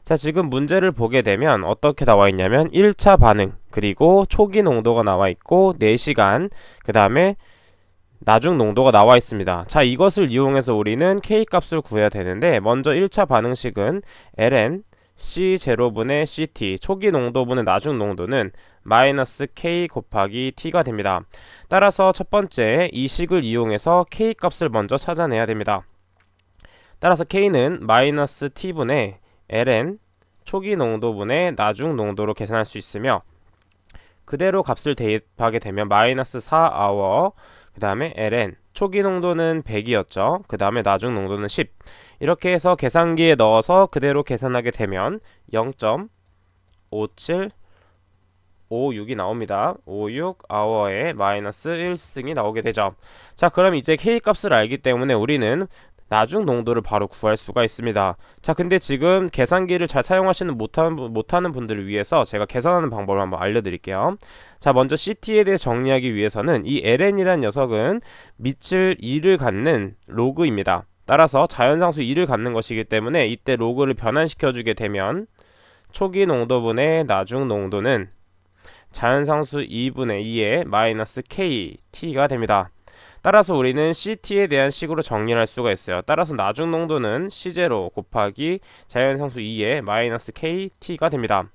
자, 지금 문제를 보게 되면 어떻게 나와 있냐면 1차 반응, 그리고 초기 농도가 나와 있고 4시간, 그 다음에 나중 농도가 나와 있습니다. 자, 이것을 이용해서 우리는 K 값을 구해야 되는데, 먼저 1차 반응식은 ln C0분의 CT, 초기 농도분의 나중 농도는 마이너스 K 곱하기 T가 됩니다. 따라서 첫 번째 이 식을 이용해서 K 값을 먼저 찾아내야 됩니다. 따라서 K는 마이너스 T분의 ln 초기 농도분의 나중 농도로 계산할 수 있으며, 그대로 값을 대입하게 되면 마이너스 4hour, 그 다음에 ln 초기 농도는 100이었죠. 그 다음에 나중 농도는 10. 이렇게 해서 계산기에 넣어서 그대로 계산하게 되면 0.5756이 나옵니다. 56hour에 마이너스 1승이 나오게 되죠. 자, 그럼 이제 K 값을 알기 때문에 우리는 나중 농도를 바로 구할 수가 있습니다. 자, 근데 지금 계산기를 잘 사용하시는 못하는 분들을 위해서 제가 계산하는 방법을 한번 알려드릴게요. 자, 먼저 CT에 대해 정리하기 위해서는 이 ln이란 녀석은 밑을 2를 갖는 로그입니다. 따라서 자연상수 2를 갖는 것이기 때문에 이때 로그를 변환시켜주게 되면 초기 농도분의 나중 농도는 자연상수 2분의 2의 마이너스 KT가 됩니다. 따라서 우리는 CT에 대한 식으로 정리를 할 수가 있어요. 따라서 나중 농도는 C0 곱하기 자연상수 2의 마이너스 KT가 됩니다.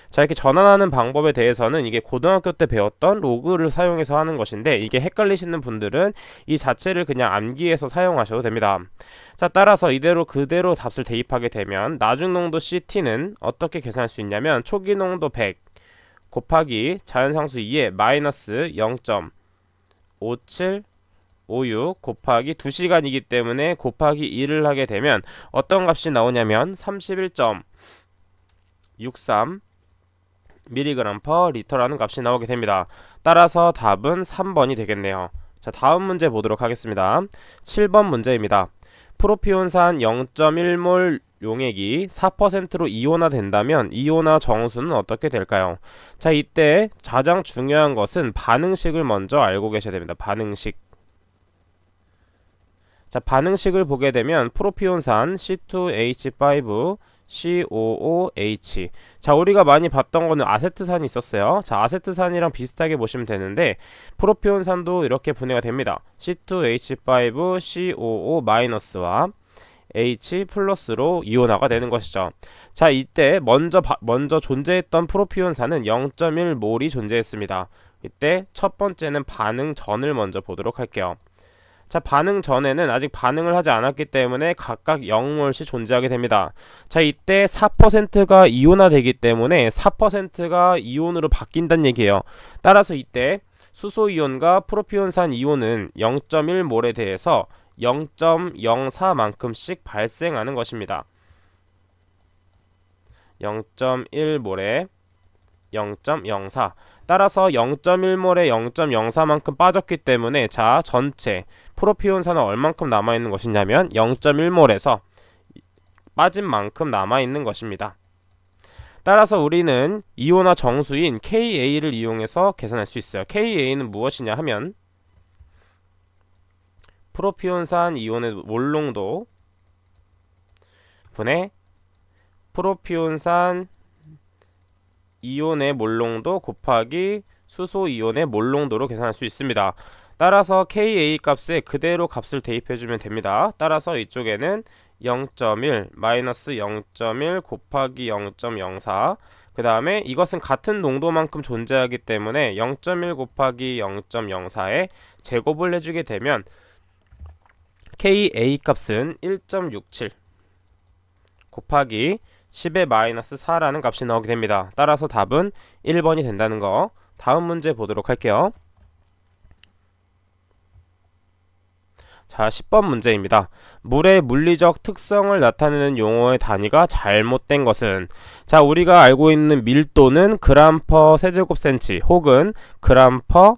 자, 이렇게 전환하는 방법에 대해서는 이게 고등학교 때 배웠던 로그를 사용해서 하는 것인데, 이게 헷갈리시는 분들은 이 자체를 그냥 암기해서 사용하셔도 됩니다. 자, 따라서 이대로 그대로 값을 대입하게 되면 나중 농도 CT는 어떻게 계산할 수 있냐면 초기 농도 100 곱하기 자연상수 2의 마이너스 0.5756 곱하기 2시간이기 때문에 곱하기 1을 하게 되면 어떤 값이 나오냐면 31.63 mg/L라는 값이 나오게 됩니다. 따라서 답은 3번이 되겠네요. 자, 다음 문제 보도록 하겠습니다. 7번 문제입니다. 프로피온산 0.1몰 용액이 4%로 이온화 된다면 이온화 정수는 어떻게 될까요? 자, 이때 가장 중요한 것은 반응식을 먼저 알고 계셔야 됩니다. 반응식. 자, 반응식을 보게 되면 프로피온산 C2H5 COOH. 자, 우리가 많이 봤던 거는 아세트산이 있었어요. 자, 아세트산이랑 비슷하게 보시면 되는데 프로피온산도 이렇게 분해가 됩니다. C2H5 COO-와 H 플러스로 이온화가 되는 것이죠. 자, 이때 먼저 존재했던 프로피온산은 0.1몰이 존재했습니다. 이때 첫 번째는 반응 전을 먼저 보도록 할게요. 자, 반응 전에는 아직 반응을 하지 않았기 때문에 각각 0몰씩 존재하게 됩니다. 자, 이때 4%가 이온화되기 때문에 4%가 이온으로 바뀐다는 얘기예요. 따라서 이때 수소이온과 프로피온산 이온은 0.1몰에 대해서 0.04만큼씩 발생하는 것입니다. 0.1몰에 0.04. 따라서 0.1몰에 0.04만큼 빠졌기 때문에 자, 전체 프로피온산은 얼만큼 남아있는 것이냐면 0.1몰에서 빠진 만큼 남아있는 것입니다. 따라서 우리는 이온화 정수인 KA를 이용해서 계산할 수 있어요. KA는 무엇이냐 하면 프로피온산 이온의 몰농도 분의 프로피온산 이온의 몰농도 곱하기 수소 이온의 몰농도로 계산할 수 있습니다. 따라서 KA 값에 그대로 값을 대입해주면 됩니다. 따라서 이쪽에는 0.1 마이너스 0.1 곱하기 0.04, 그 다음에 이것은 같은 농도만큼 존재하기 때문에 0.1 곱하기 0.04에 제곱을 해주게 되면 KA 값은 1.67 곱하기 10의 마이너스 4라는 값이 나오게 됩니다. 따라서 답은 1번이 된다는 거. 다음 문제 보도록 할게요. 자, 10번 문제입니다. 물의 물리적 특성을 나타내는 용어의 단위가 잘못된 것은? 자, 우리가 알고 있는 밀도는 그램 퍼 세제곱센치 혹은 그램 퍼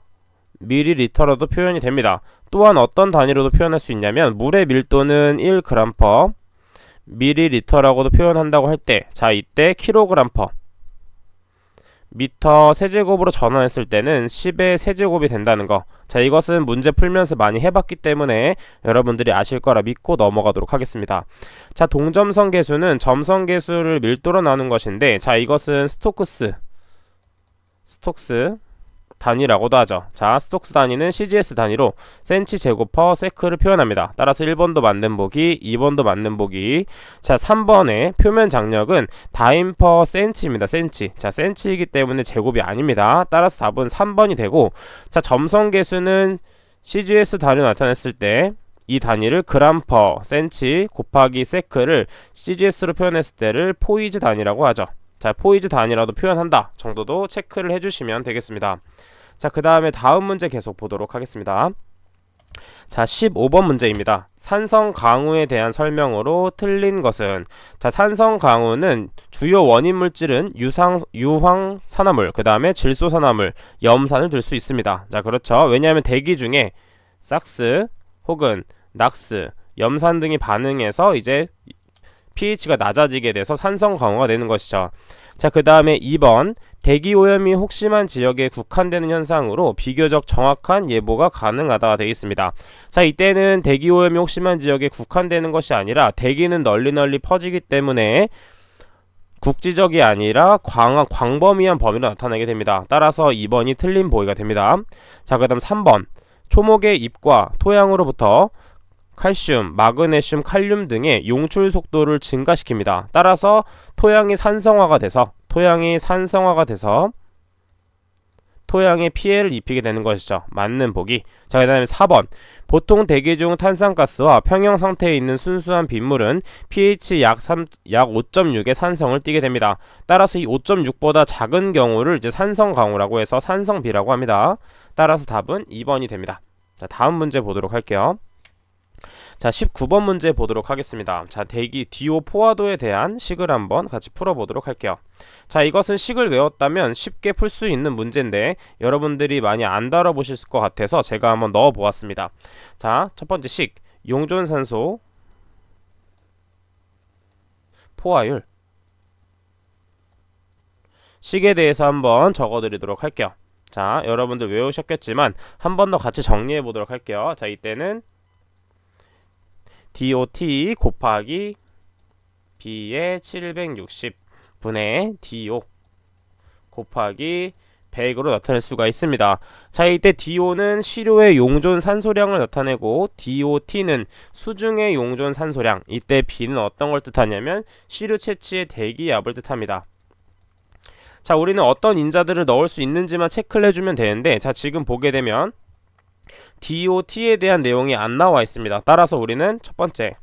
밀리리터로도 표현이 됩니다. 또한 어떤 단위로도 표현할 수 있냐면 물의 밀도는 1g 퍼 밀리리터라고도 표현한다고 할 때, 자, 이때 킬로그램 퍼 미터 세제곱으로 전환했을 때는 10의 세제곱이 된다는 거. 자, 이것은 문제 풀면서 많이 해봤기 때문에 여러분들이 아실 거라 믿고 넘어가도록 하겠습니다. 자, 동점성 계수는 점성 계수를 밀도로 나눈 것인데, 자, 이것은 스톡스 단위라고도 하죠. 자, 스톡스 단위는 CGS 단위로 센치 제곱 퍼 세크를 표현합니다. 따라서 1번도 맞는 보기, 2번도 맞는 보기. 자, 3번의 표면 장력은 다임 퍼 센치입니다. 센치. 자, 센치이기 때문에 제곱이 아닙니다. 따라서 답은 3번이 되고, 자, 점성 계수는 CGS 단위로 나타냈을 때 이 단위를 그람 퍼 센치 곱하기 세크를 CGS로 표현했을 때를 포이즈 단위라고 하죠. 자, 포이즈 단위라도 표현한다 정도도 체크를 해주시면 되겠습니다. 자, 그 다음에 다음 문제 계속 보도록 하겠습니다. 자, 15번 문제입니다. 산성 강우에 대한 설명으로 틀린 것은, 자, 산성 강우는 주요 원인 물질은 유황 산화물, 그 다음에 질소 산화물, 염산을 들 수 있습니다. 자, 그렇죠. 왜냐하면 대기 중에 삭스 혹은 낙스, 염산 등이 반응해서 이제 pH가 낮아지게 돼서 산성 강우가 되는 것이죠. 자, 그 다음에 2번 대기 오염이 혹심한 지역에 국한되는 현상으로 비교적 정확한 예보가 가능하다가 되어 있습니다. 자, 이때는 대기 오염이 혹심한 지역에 국한되는 것이 아니라 대기는 널리 퍼지기 때문에 국지적이 아니라 광범위한 범위로 나타나게 됩니다. 따라서 2번이 틀린 보기가 됩니다. 자, 그 다음 3번 초목의 잎과 토양으로부터 칼슘, 마그네슘, 칼륨 등의 용출 속도를 증가시킵니다. 따라서 토양이 산성화가 돼서 토양에 피해를 입히게 되는 것이죠. 맞는 보기. 자, 그 다음에 4번 보통 대기 중 탄산가스와 평형 상태에 있는 순수한 빗물은 pH 약 5.6의 산성을 띠게 됩니다. 따라서 이 5.6보다 작은 경우를 이제 산성 강우라고 해서 산성비라고 합니다. 따라서 답은 2번이 됩니다. 자, 다음 문제 보도록 할게요. 자, 19번 문제 보도록 하겠습니다. 자, 대기 DO 포화도에 대한 식을 한번 같이 풀어보도록 할게요. 자, 이것은 식을 외웠다면 쉽게 풀 수 있는 문제인데 여러분들이 많이 안 다뤄보실 것 같아서 제가 한번 넣어보았습니다. 자, 첫 번째 식, 용존산소 포화율. 식에 대해서 한번 적어드리도록 할게요. 자, 여러분들 외우셨겠지만 한 번 더 같이 정리해보도록 할게요. 자, 이때는 DOT 곱하기 B의 760분의 DO 곱하기 100으로 나타낼 수가 있습니다. 자, 이때 DO는 시료의 용존 산소량을 나타내고 DOT는 수중의 용존 산소량, 이때 B는 어떤 걸 뜻하냐면 시료 채취의 대기압을 뜻합니다. 자, 우리는 어떤 인자들을 넣을 수 있는지만 체크를 해주면 되는데, 자, 지금 보게 되면 DOT에 대한 내용이 안 나와 있습니다. 따라서 우리는 첫 번째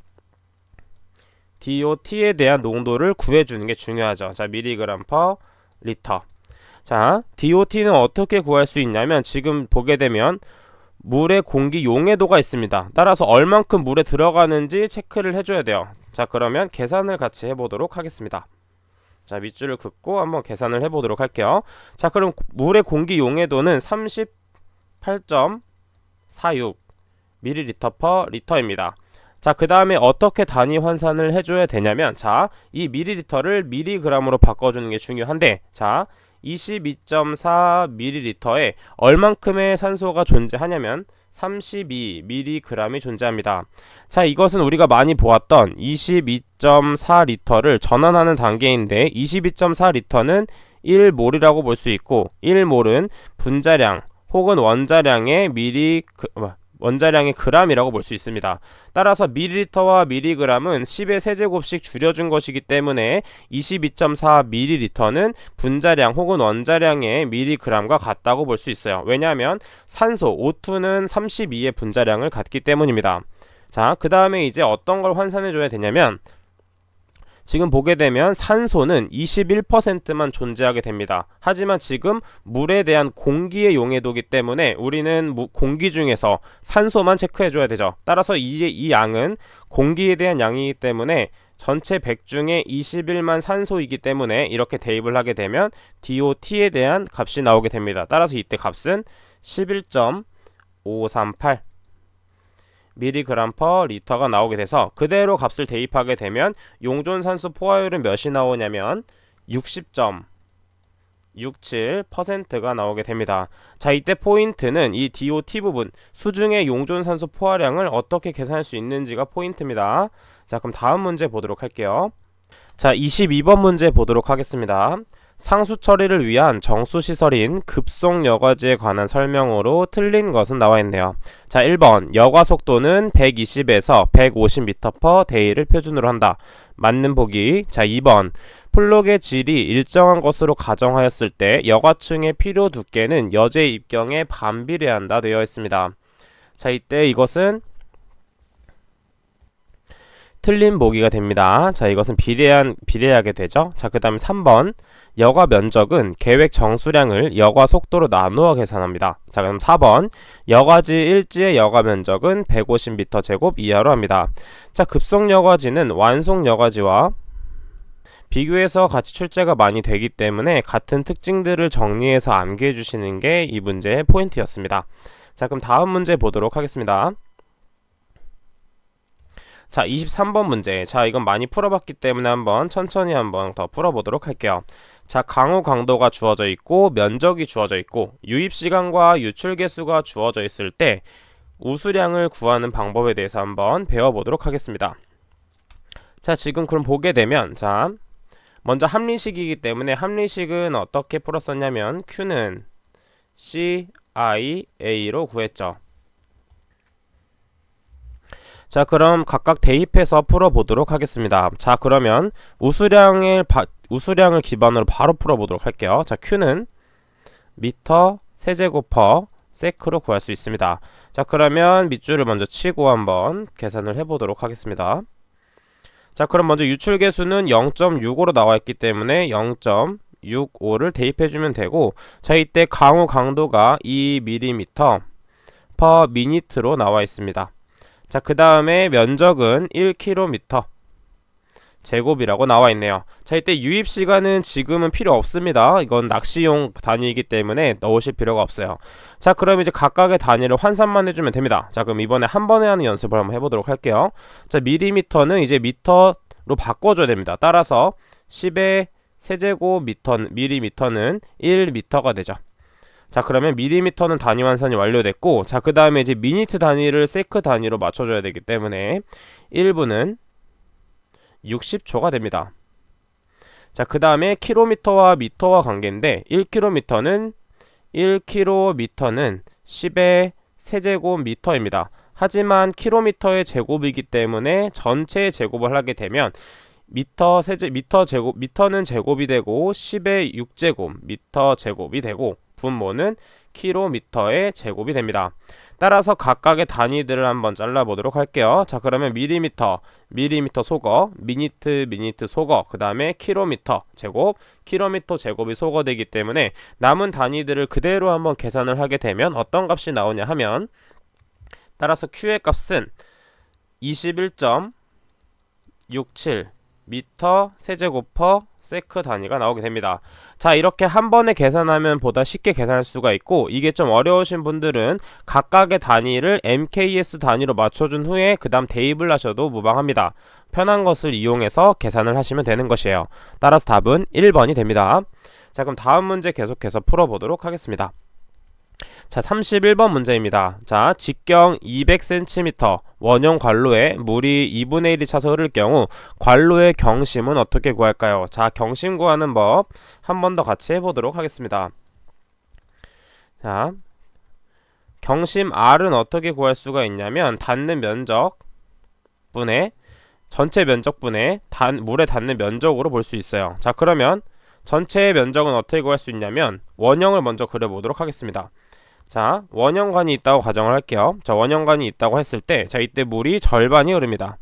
DOT에 대한 농도를 구해주는 게 중요하죠. 자, 미리그램 퍼 리터. 자, DOT는 어떻게 구할 수 있냐면 지금 보게 되면 물의 공기 용해도가 있습니다. 따라서 얼만큼 물에 들어가는지 체크를 해줘야 돼요. 자, 그러면 계산을 같이 해보도록 하겠습니다. 자, 밑줄을 긋고 한번 계산을 해보도록 할게요. 자, 그럼 물의 공기 용해도는 38.46 ml per 리터입니다. 자, 그 다음에 어떻게 단위 환산을 해줘야 되냐면, 자, 이 ml를 mg으로 바꿔주는 게 중요한데, 자, 22.4ml에 얼만큼의 산소가 존재하냐면 32mg이 존재합니다. 자, 이것은 우리가 많이 보았던 22.4L를 전환하는 단계인데 22.4L는 1몰이라고 볼 수 있고 1몰은 분자량 혹은 원자량의 그람이라고 볼 수 있습니다. 따라서 밀리리터와 밀리그램은 10의 세제곱씩 줄여준 것이기 때문에 22.4ml는 분자량 혹은 원자량의 밀리그램과 같다고 볼 수 있어요. 왜냐하면 산소, O2는 32의 분자량을 갖기 때문입니다. 자, 그 다음에 이제 어떤 걸 환산해 줘야 되냐면 지금 보게 되면 산소는 21%만 존재하게 됩니다. 하지만 지금 물에 대한 공기의 용해도이기 때문에 우리는 공기 중에서 산소만 체크해 줘야 되죠. 따라서 이 양은 공기에 대한 양이기 때문에 전체 100 중에 21만 산소이기 때문에 이렇게 대입을 하게 되면 DOT에 대한 값이 나오게 됩니다. 따라서 이때 값은 11.538 mg per 리터가 나오게 돼서 그대로 값을 대입하게 되면 용존산소 포화율은 몇이 나오냐면 67%가 나오게 됩니다. 자, 이때 포인트는 이 DOT 부분, 수중의 용존산소 포화량을 어떻게 계산할 수 있는지가 포인트입니다. 자, 그럼 다음 문제 보도록 할게요. 자, 22번 문제 보도록 하겠습니다. 상수 처리를 위한 정수 시설인 급속 여과지에 관한 설명으로 틀린 것은 나와 있네요. 자, 1번 여과 속도는 120에서 150m/day를 표준으로 한다. 맞는 보기. 자, 2번 플록의 질이 일정한 것으로 가정하였을 때 여과층의 필요 두께는 여제 입경에 반비례한다 되어 있습니다. 자, 이때 이것은 틀린 보기가 됩니다. 자, 이것은 비례하게 되죠. 자, 그 다음에 3번 여과 면적은 계획 정수량을 여과 속도로 나누어 계산합니다. 자, 그럼 4번 여과지 1지의 여과 면적은 150m 제곱 이하로 합니다. 자, 급속 여과지는 완속 여과지와 비교해서 같이 출제가 많이 되기 때문에 같은 특징들을 정리해서 암기해 주시는 게 이 문제의 포인트였습니다. 자, 그럼 다음 문제 보도록 하겠습니다. 자, 23번 문제. 자, 이건 많이 풀어봤기 때문에 천천히 한번 더 풀어보도록 할게요. 자, 강우 강도가 주어져 있고 면적이 주어져 있고 유입시간과 유출개수가 주어져 있을 때 우수량을 구하는 방법에 대해서 한번 배워보도록 하겠습니다. 자, 지금 그럼 보게 되면 자, 먼저 합리식이기 때문에 합리식은 어떻게 풀었었냐면 Q는 CIA로 구했죠. 자, 그럼 각각 대입해서 풀어보도록 하겠습니다. 자, 그러면 우수량을 기반으로 바로 풀어보도록 할게요. 자, Q는 미터 세제곱 퍼 세크로 구할 수 있습니다. 자, 그러면 밑줄을 먼저 치고 한번 계산을 해보도록 하겠습니다. 자, 그럼 먼저 유출계수는 0.65로 나와 있기 때문에 0.65를 대입해주면 되고, 자, 이때 강우 강도가 2mm per minute로 나와 있습니다. 자, 그 다음에 면적은 1km 제곱이라고 나와 있네요. 자, 이때 유입시간은 지금은 필요 없습니다. 이건 낚시용 단위이기 때문에 넣으실 필요가 없어요. 자, 그럼 이제 각각의 단위를 환산만 해주면 됩니다. 자, 그럼 이번에 한 번에 하는 연습을 한번 해보도록 할게요. 자, 밀리미터는 이제 미터로 바꿔줘야 됩니다. 따라서 10의 세제곱 밀리미터는 1미터가 되죠. 자, 그러면 밀리미터는 단위 환산이 완료됐고, 자, 그 다음에 이제 미니트 단위를 세크 단위로 맞춰줘야 되기 때문에 1분은 60초가 됩니다. 자, 그 다음에 킬로미터와 미터와 관계인데 1km는 10의 세제곱 미터입니다. 하지만 킬로미터의 제곱이기 때문에 전체의 제곱을 하게 되면 미터는 제곱이 되고 10의 6제곱 미터 제곱이 되고 분모는 킬로미터의 제곱이 됩니다. 따라서 각각의 단위들을 한번 잘라보도록 할게요. 자, 그러면 밀리미터 소거, 미니트 소거, 그 다음에 킬로미터 제곱이 소거되기 때문에 남은 단위들을 그대로 한번 계산을 하게 되면 어떤 값이 나오냐 하면, 따라서 Q의 값은 21.67 미터 세제곱 퍼 세크 단위가 나오게 됩니다. 자, 이렇게 한 번에 계산하면 보다 쉽게 계산할 수가 있고, 이게 좀 어려우신 분들은 각각의 단위를 MKS 단위로 맞춰준 후에 그 다음 대입을 하셔도 무방합니다. 편한 것을 이용해서 계산을 하시면 되는 것이에요. 따라서 답은 1번이 됩니다. 자, 그럼 다음 문제 계속해서 풀어보도록 하겠습니다. 자, 31번 문제입니다. 자, 직경 200cm 원형 관로에 물이 2분의 1이 차서 흐를 경우 관로의 경심은 어떻게 구할까요? 자, 경심 구하는 법 한 번 더 같이 해보도록 하겠습니다. 자, 경심 R은 어떻게 구할 수가 있냐면 닿는 면적 분의 전체 면적 분의 물에 닿는 면적으로 볼 수 있어요. 자, 그러면 전체의 면적은 어떻게 구할 수 있냐면 원형을 먼저 그려보도록 하겠습니다. 자, 원형관이 있다고 가정을 할게요. 자, 원형관이 있다고 했을 때, 자, 이때 물이 절반이 흐릅니다.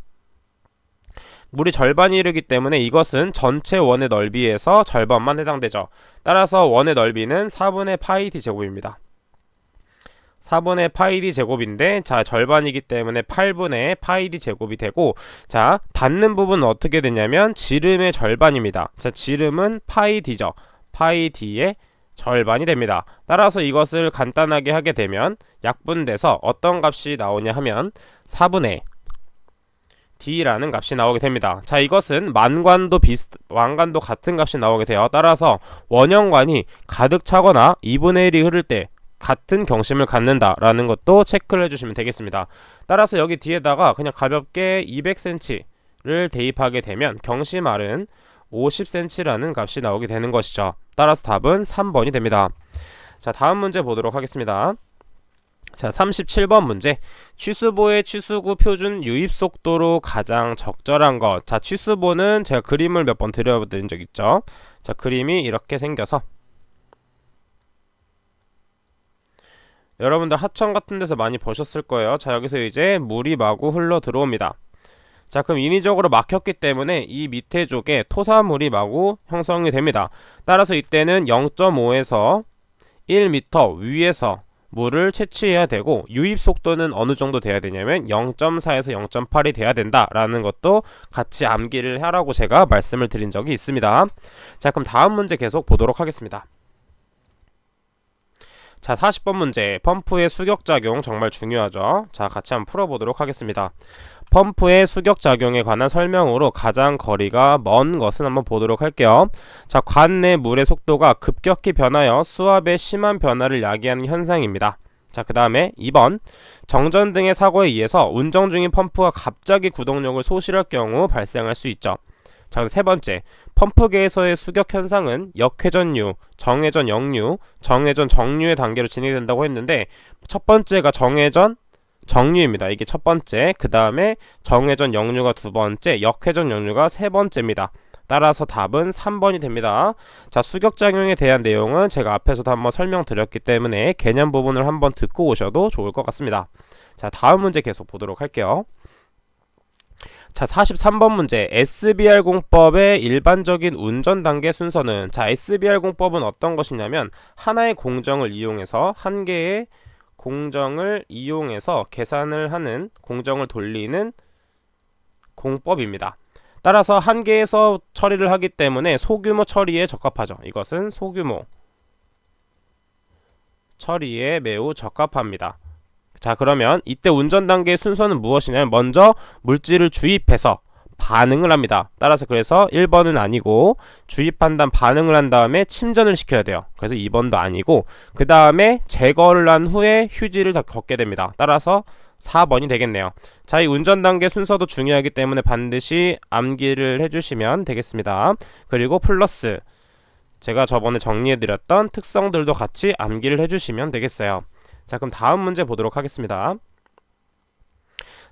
물이 절반이 흐르기 때문에 이것은 전체 원의 넓이에서 절반만 해당되죠. 따라서 원의 넓이는 4분의 파이 d 제곱입니다. 4분의 파이 d 제곱인데, 자, 절반이기 때문에 8분의 파이 d 제곱이 되고, 자, 닿는 부분은 어떻게 되냐면 지름의 절반입니다. 자, 지름은 파이 d죠. 파이 d의 절반이 됩니다. 따라서 이것을 간단하게 하게 되면 약분돼서 어떤 값이 나오냐 하면 4분의 D라는 값이 나오게 됩니다. 자, 이것은 완관도 같은 값이 나오게 돼요. 따라서 원형관이 가득 차거나 2분의 1이 흐를 때 같은 경심을 갖는다 라는 것도 체크를 해주시면 되겠습니다. 따라서 여기 뒤에다가 그냥 가볍게 200cm를 대입하게 되면 경심R은 50cm라는 값이 나오게 되는 것이죠. 따라서 답은 3번이 됩니다. 자, 다음 문제 보도록 하겠습니다. 자, 37번 문제. 취수보의 취수구 표준 유입 속도로 가장 적절한 것. 자, 취수보는 제가 그림을 몇 번 드려드린 적 있죠. 자, 그림이 이렇게 생겨서 여러분들 하천 같은 데서 많이 보셨을 거예요. 자, 여기서 이제 물이 마구 흘러 들어옵니다. 자, 그럼 인위적으로 막혔기 때문에 이 밑에 쪽에 토사물이 마구 형성이 됩니다. 따라서 이때는 0.5에서 1m 위에서 물을 채취해야 되고, 유입 속도는 어느 정도 돼야 되냐면 0.4에서 0.8이 돼야 된다라는 것도 같이 암기를 하라고 제가 말씀을 드린 적이 있습니다. 자, 그럼 다음 문제 계속 보도록 하겠습니다. 자, 40번 문제. 펌프의 수격작용 정말 중요하죠. 자, 같이 한번 풀어보도록 하겠습니다. 펌프의 수격작용에 관한 설명으로 가장 거리가 먼 것은 한번 보도록 할게요. 자, 관 내 물의 속도가 급격히 변하여 수압에 심한 변화를 야기하는 현상입니다. 자, 그 다음에 2번. 정전 등의 사고에 의해서 운정 중인 펌프가 갑자기 구동력을 소실할 경우 발생할 수 있죠. 자, 세 번째. 펌프계에서의 수격 현상은 역회전류, 정회전 역류, 정회전 정류의 단계로 진행된다고 했는데, 첫 번째가 정회전 정류입니다. 이게 첫 번째. 그 다음에 정회전 역류가 두 번째, 역회전 역류가 세 번째입니다. 따라서 답은 3번이 됩니다. 자, 수격작용에 대한 내용은 제가 앞에서도 한번 설명드렸기 때문에 개념 부분을 한번 듣고 오셔도 좋을 것 같습니다. 자, 다음 문제 계속 보도록 할게요. 자, 43번 문제. SBR 공법의 일반적인 운전 단계 순서는, 자, SBR 공법은 어떤 것이냐면 하나의 공정을 이용해서, 한 개의 공정을 이용해서 계산을 하는, 공정을 돌리는 공법입니다. 따라서 한 개에서 처리를 하기 때문에 소규모 처리에 적합하죠. 이것은 소규모 처리에 매우 적합합니다. 자, 그러면 이때 운전 단계의 순서는 무엇이냐면 먼저 물질을 주입해서 반응을 합니다. 따라서 그래서 1번은 아니고, 주입한 다음 반응을 한 다음에 침전을 시켜야 돼요. 그래서 2번도 아니고, 그 다음에 제거를 한 후에 휴지를 다 걷게 됩니다. 따라서 4번이 되겠네요. 자, 이 운전 단계 순서도 중요하기 때문에 반드시 암기를 해주시면 되겠습니다. 그리고 플러스 제가 저번에 정리해드렸던 특성들도 같이 암기를 해주시면 되겠어요. 자, 그럼 다음 문제 보도록 하겠습니다.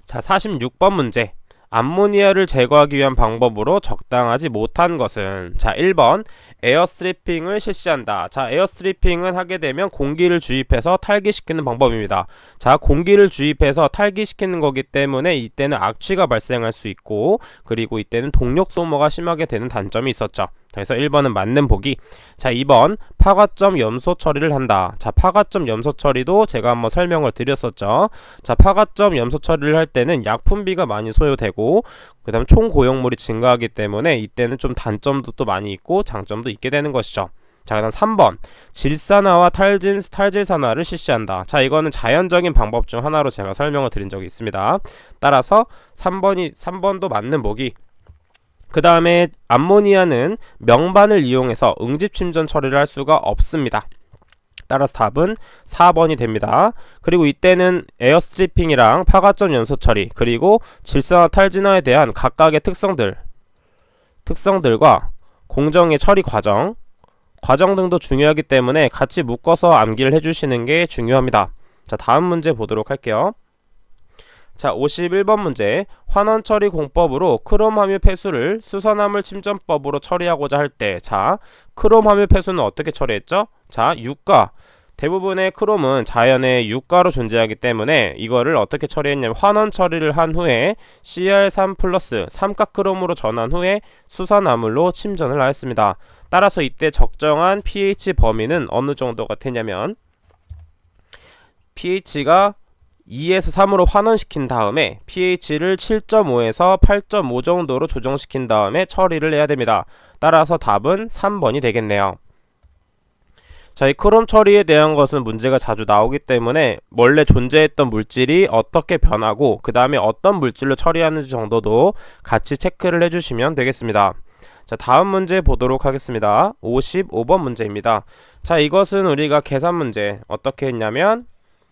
자, 46번 문제. 암모니아를 제거하기 위한 방법으로 적당하지 못한 것은, 자, 1번 에어스트리핑을 실시한다. 자, 에어스트리핑은 하게 되면 공기를 주입해서 탈기시키는 방법입니다. 자, 공기를 주입해서 탈기시키는 거기 때문에 이때는 악취가 발생할 수 있고, 그리고 이때는 동력 소모가 심하게 되는 단점이 있었죠. 그래서 1번은 맞는 보기. 자, 2번 파과점 염소 처리를 한다. 자, 파과점 염소 처리도 제가 한번 설명을 드렸었죠. 자, 파과점 염소 처리를 할 때는 약품비가 많이 소요되고, 그 다음 총 고용물이 증가하기 때문에 이때는 좀 단점도 또 많이 있고 장점도 있게 되는 것이죠. 자, 그 다음 3번 질산화와 탈질산화를 실시한다. 자, 이거는 자연적인 방법 중 하나로 제가 설명을 드린 적이 있습니다. 따라서 3번도 맞는 보기. 그 다음에 암모니아는 명반을 이용해서 응집침전 처리를 할 수가 없습니다. 따라서 답은 4번이 됩니다. 그리고 이때는 에어스트리핑이랑 파과점 염소 처리, 그리고 질산화 탈진화에 대한 각각의 특성들과 공정의 처리 과정 등도 중요하기 때문에 같이 묶어서 암기를 해주시는 게 중요합니다. 자, 다음 문제 보도록 할게요. 자, 51번 문제. 환원 처리 공법으로 크롬 함유 폐수를 수선화물 침전법으로 처리하고자 할 때, 자, 크롬 함유 폐수는 어떻게 처리했죠? 자, 유가. 대부분의 크롬은 자연의 유가로 존재하기 때문에 이거를 어떻게 처리했냐면 환원 처리를 한 후에 CR3 플러스 삼각크롬으로 전환 후에 수선화물로 침전을 하였습니다. 따라서 이때 적정한 pH 범위는 어느 정도가 되냐면, pH가 2에서 3으로 환원시킨 다음에 pH를 7.5에서 8.5 정도로 조정시킨 다음에 처리를 해야 됩니다. 따라서 답은 3번이 되겠네요. 자, 이 크롬 처리에 대한 것은 문제가 자주 나오기 때문에 원래 존재했던 물질이 어떻게 변하고 그 다음에 어떤 물질로 처리하는지 정도도 같이 체크를 해주시면 되겠습니다. 자, 다음 문제 보도록 하겠습니다. 55번 문제입니다. 자, 이것은 우리가 계산 문제 어떻게 했냐면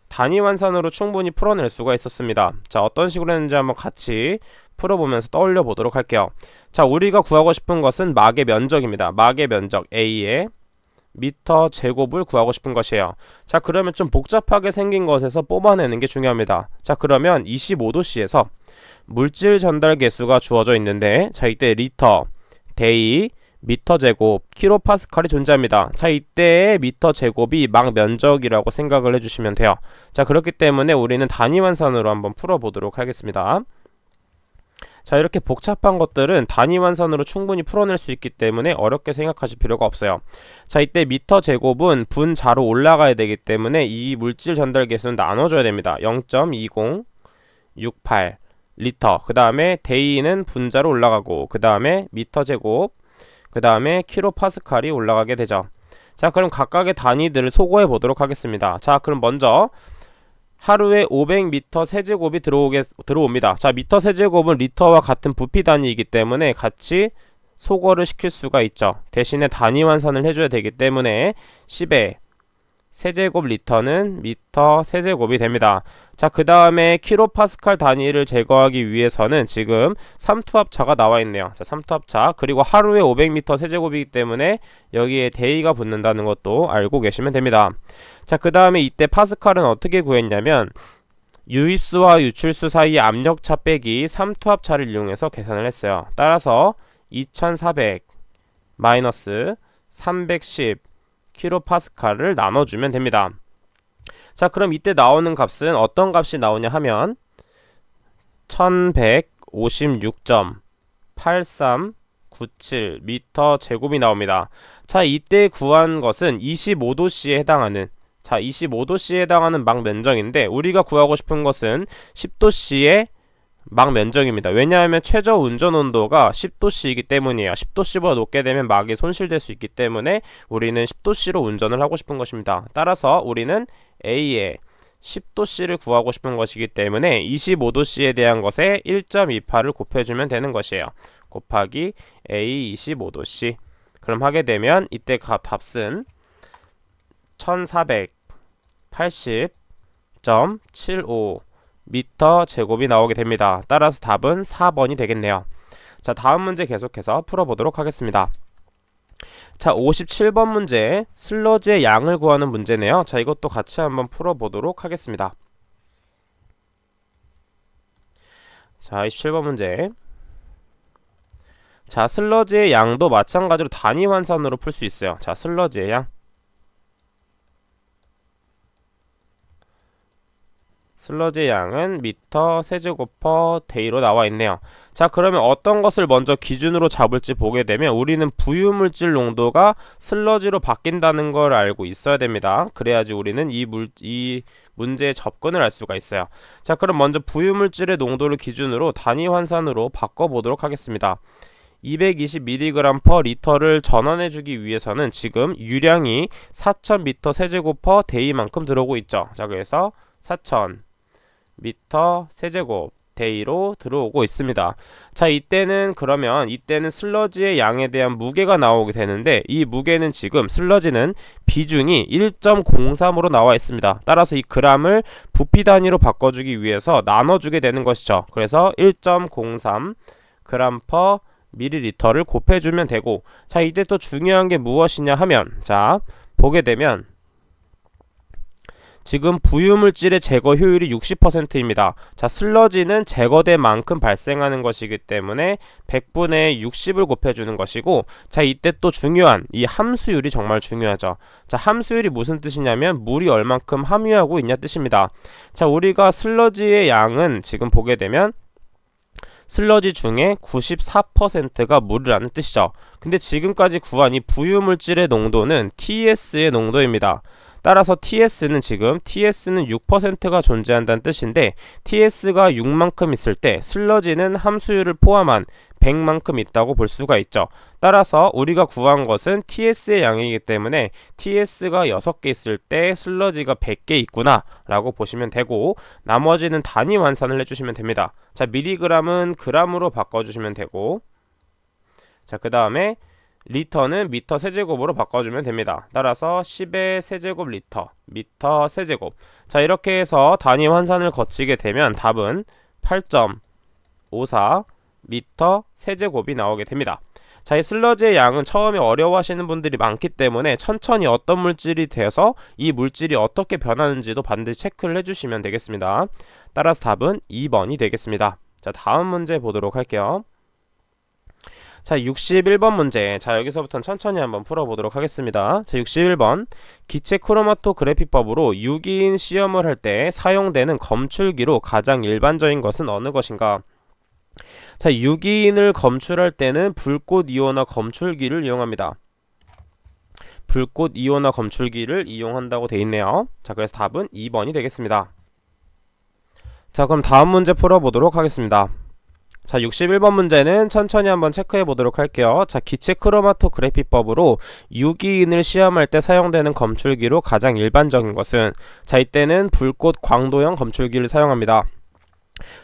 단위 환산으로 충분히 풀어낼 수가 있었습니다. 자, 어떤 식으로 했는지 한번 같이 풀어보면서 떠올려 보도록 할게요. 자, 우리가 구하고 싶은 것은 막의 면적입니다. 막의 면적 A의 미터 제곱을 구하고 싶은 것이에요. 자, 그러면 좀 복잡하게 생긴 것에서 뽑아내는 게 중요합니다. 자, 그러면 25도씨에서 물질 전달 계수가 주어져 있는데, 자, 이때 리터, 데이, 미터 제곱, 킬로파스칼이 존재합니다. 자, 이때의 미터 제곱이 막 면적이라고 생각을 해주시면 돼요. 자, 그렇기 때문에 우리는 단위 환산으로 한번 풀어보도록 하겠습니다. 자, 이렇게 복잡한 것들은 단위 환산으로 충분히 풀어낼 수 있기 때문에 어렵게 생각하실 필요가 없어요. 자, 이때 미터 제곱은 분자로 올라가야 되기 때문에 이 물질 전달 계수는 나눠줘야 됩니다. 0.2068 리터. 그 다음에 데이는 분자로 올라가고, 그 다음에 미터 제곱, 그 다음에 킬로파스칼이 올라가게 되죠. 자, 그럼 각각의 단위들을 소거해 보도록 하겠습니다. 자, 그럼 먼저 하루에 500m 세제곱이 들어옵니다. 자, 미터 세제곱은 리터와 같은 부피 단위이기 때문에 같이 소거를 시킬 수가 있죠. 대신에 단위 환산을 해줘야 되기 때문에 10의 세제곱 리터는 미터 세제곱이 됩니다. 자, 그 다음에 킬로파스칼 단위를 제거하기 위해서는 지금 삼투합차가 나와 있네요. 자, 삼투합차. 그리고 하루에 500m 세제곱이기 때문에 여기에 데이가 붙는다는 것도 알고 계시면 됩니다. 자, 그 다음에 이때 파스칼은 어떻게 구했냐면 유입수와 유출수 사이의 압력차 빼기 삼투합차를 이용해서 계산을 했어요. 따라서 2400 마이너스 310 킬로파스칼을 나눠주면 됩니다. 자, 그럼 이때 나오는 값은 어떤 값이 나오냐 하면 1156.8397 미터 제곱이 나옵니다. 자, 이때 구한 것은 25도씨에 해당하는, 자, 25도씨에 해당하는 막 면적인데 우리가 구하고 싶은 것은 10도씨의 막 면적입니다. 왜냐하면 최저 운전 온도가 10도씨이기 때문이에요. 10도씨보다 높게 되면 막이 손실될 수 있기 때문에 우리는 10도씨로 운전을 하고 싶은 것입니다. 따라서 우리는 A의 10도씨를 구하고 싶은 것이기 때문에 25도씨에 대한 것에 1.28을 곱해주면 되는 것이에요. 곱하기 A 25도씨. 그럼 하게 되면 이때 값은 1480.75 미터 제곱이 나오게 됩니다. 따라서 답은 4번이 되겠네요. 자, 다음 문제 계속해서 풀어보도록 하겠습니다. 자, 57번 문제 슬러지의 양을 구하는 문제네요. 자, 이것도 같이 한번 풀어보도록 하겠습니다. 자, 27번 문제. 자, 슬러지의 양도 마찬가지로 단위 환산으로 풀 수 있어요. 자, 슬러지의 양. 슬러지의 양은 미터 세제곱 퍼 데이로 나와 있네요. 자, 그러면 어떤 것을 먼저 기준으로 잡을지 보게 되면 우리는 부유물질 농도가 슬러지로 바뀐다는 걸 알고 있어야 됩니다. 그래야지 우리는 이 문제에 접근을 할 수가 있어요. 자, 그럼 먼저 부유물질의 농도를 기준으로 단위 환산으로 바꿔보도록 하겠습니다. 220mg per 리터를 전환해주기 위해서는 지금 유량이 4000m 세제곱 퍼 데이만큼 들어오고 있죠. 자, 그래서 4000 미터 세제곱 데이로 들어오고 있습니다. 자, 이때는 슬러지의 양에 대한 무게가 나오게 되는데 이 무게는 지금 슬러지는 비중이 1.03으로 나와 있습니다. 따라서 이 g을 부피 단위로 바꿔주기 위해서 나눠주게 되는 것이죠. 그래서 1.03 g per 밀리리터를 곱해주면 되고, 자, 이때 또 중요한 게 무엇이냐 하면, 자, 보게 되면 지금 부유물질의 제거 효율이 60%입니다. 자, 슬러지는 제거된 만큼 발생하는 것이기 때문에 100분의 60을 곱해주는 것이고, 자, 이때 또 중요한 이 함수율이 정말 중요하죠. 자, 함수율이 무슨 뜻이냐면 물이 얼만큼 함유하고 있냐 뜻입니다. 자, 우리가 슬러지의 양은 지금 보게 되면 슬러지 중에 94%가 물이라는 뜻이죠. 근데 지금까지 구한 이 부유물질의 농도는 TS의 농도입니다. 따라서 TS는 6%가 존재한다는 뜻인데 TS가 6만큼 있을 때 슬러지는 함수율을 포함한 100만큼 있다고 볼 수가 있죠. 따라서 우리가 구한 것은 TS의 양이기 때문에 TS가 6개 있을 때 슬러지가 100개 있구나 라고 보시면 되고, 나머지는 단위 환산을 해주시면 됩니다. 자, 미리그램은 그램으로 바꿔주시면 되고, 자, 그 다음에 리터는 미터 세제곱으로 바꿔주면 됩니다. 따라서 10의 세제곱 리터, 미터 세제곱. 자, 이렇게 해서 단위 환산을 거치게 되면 답은 8.54 미터 세제곱이 나오게 됩니다. 자, 이 슬러지의 양은 처음에 어려워하시는 분들이 많기 때문에 천천히 어떤 물질이 되어서 이 물질이 어떻게 변하는지도 반드시 체크를 해주시면 되겠습니다. 따라서 답은 2번이 되겠습니다. 자, 다음 문제 보도록 할게요. 자, 61번 문제. 자, 여기서부터는 천천히 한번 풀어보도록 하겠습니다. 자, 61번. 기체 크로마토그래피법으로 유기인 시험을 할 때 사용되는 검출기로 가장 일반적인 것은 어느 것인가? 자, 유기인을 검출할 때는 불꽃 이온화 검출기를 이용합니다. 불꽃 이온화 검출기를 이용한다고 되어 있네요. 자, 그래서 답은 2번이 되겠습니다. 자, 그럼 다음 문제 풀어보도록 하겠습니다. 자, 61번 문제는 천천히 한번 체크해 보도록 할게요. 자, 기체 크로마토그래피법으로 유기인을 시험할 때 사용되는 검출기로 가장 일반적인 것은, 자, 이때는 불꽃 광도형 검출기를 사용합니다.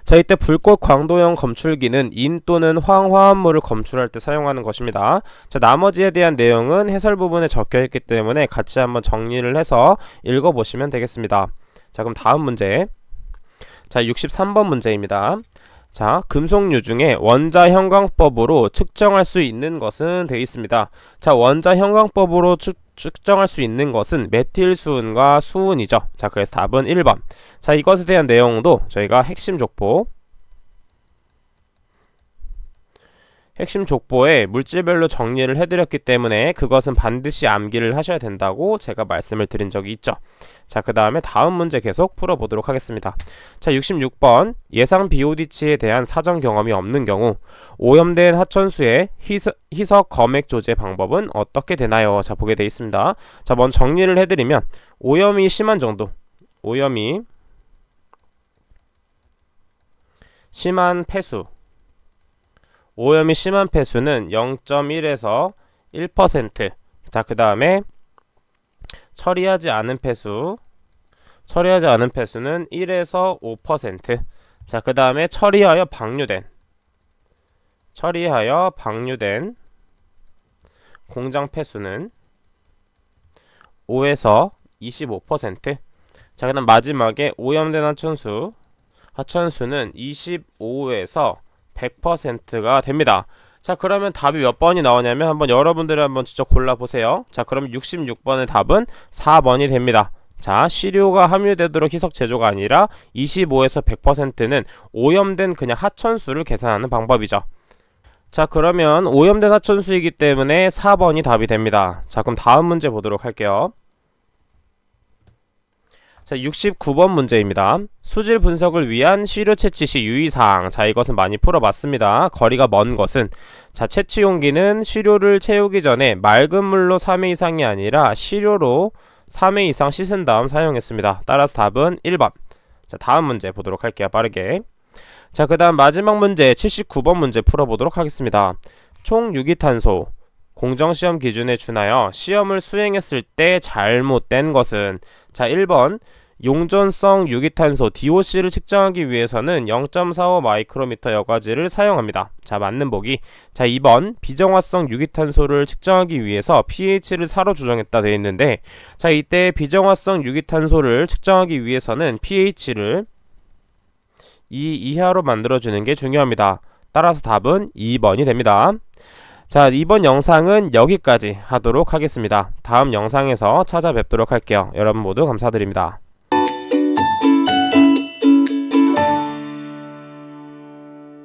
자, 이때 불꽃 광도형 검출기는 인 또는 황화합물을 검출할 때 사용하는 것입니다. 자, 나머지에 대한 내용은 해설 부분에 적혀 있기 때문에 같이 한번 정리를 해서 읽어보시면 되겠습니다. 자, 그럼 다음 문제. 자, 63번 문제입니다. 자, 금속류 중에 원자 형광법으로 측정할 수 있는 것은 되어 있습니다. 자, 원자 형광법으로 측정할 수 있는 것은 메틸 수은과 수은이죠. 자, 그래서 답은 1번. 자, 이것에 대한 내용도 저희가 핵심 족보에 물질별로 정리를 해드렸기 때문에 그것은 반드시 암기를 하셔야 된다고 제가 말씀을 드린 적이 있죠. 자, 그 다음에 다음 문제 계속 풀어보도록 하겠습니다. 자, 66번. 예상 BOD치에 대한 사전 경험이 없는 경우 오염된 하천수의 희석 검액 조제 방법은 어떻게 되나요? 자, 보게 되어 있습니다. 자, 먼저 정리를 해드리면 오염이 심한 정도, 오염이 심한 폐수, 오염이 심한 폐수는 0.1에서 1%. 자, 그 다음에 처리하지 않은 폐수는 1에서 5%. 자, 그 다음에 처리하여 방류된 공장 폐수는 5에서 25%. 자, 그 다음 마지막에 오염된 하천수는 25에서 100%가 됩니다. 자, 그러면 답이 몇 번이 나오냐면 한번 여러분들이 한번 직접 골라보세요. 자, 그럼 66번의 답은 4번이 됩니다. 자, 시료가 함유되도록 희석 제조가 아니라 25에서 100%는 오염된 그냥 하천수를 계산하는 방법이죠. 자, 그러면 오염된 하천수이기 때문에 4번이 답이 됩니다. 자, 그럼 다음 문제 보도록 할게요. 자, 69번 문제입니다. 수질 분석을 위한 시료 채취 시 유의사항. 자, 이것은 많이 풀어봤습니다. 거리가 먼 것은, 자, 채취 용기는 시료를 채우기 전에 맑은 물로 3회 이상이 아니라 시료로 3회 이상 씻은 다음 사용했습니다. 따라서 답은 1번. 자, 다음 문제 보도록 할게요. 빠르게. 자, 그 다음 마지막 문제 79번 문제 풀어보도록 하겠습니다. 총 유기탄소 공정시험 기준에 준하여 시험을 수행했을 때 잘못된 것은, 자, 1번 용존성 유기탄소 DOC를 측정하기 위해서는 0.45 마이크로미터 여과지를 사용합니다. 자, 맞는 보기. 자, 2번 비정화성 유기탄소를 측정하기 위해서 pH를 4로 조정했다 되어 있는데, 자, 이때 비정화성 유기탄소를 측정하기 위해서는 pH를 2 이하로 만들어주는 게 중요합니다. 따라서 답은 2번이 됩니다. 자, 이번 영상은 여기까지 하도록 하겠습니다. 다음 영상에서 찾아뵙도록 할게요. 여러분 모두 감사드립니다.